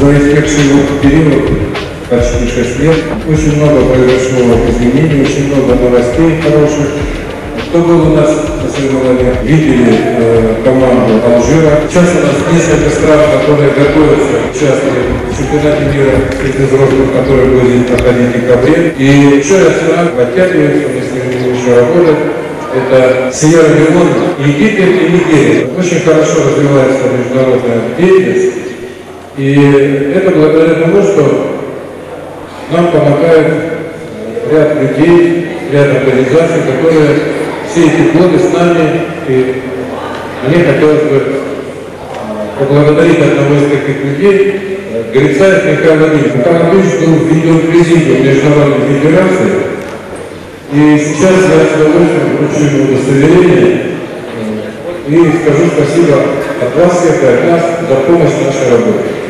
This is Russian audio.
За истекший период, почти 6 лет, очень много произошло изменений, очень много новостей хороших. Кто был у нас на соревнованиях, видели команду Алжира. Сейчас у нас несколько стран, которые готовятся к участию в чемпионате мира среди взрослых, который будет проходить в декабре. И еще раз стран подтягиваются, мы с ними будем еще работать. Это Сьерра-Леоне, Египет и Нигерия. Очень хорошо развивается международная деятельность. И это благодаря тому, что нам помогает ряд людей, ряд организаций, которые все эти годы с нами. И мне хотелось бы поблагодарить одного из таких людей, Грицаев Михаил Владимирович. Михаил Владимирович был введен в президиум Международной Федерации. И сейчас я с удовольствием вручу ему удостоверение и скажу спасибо от вас всех и от нас за помощь в нашей работе.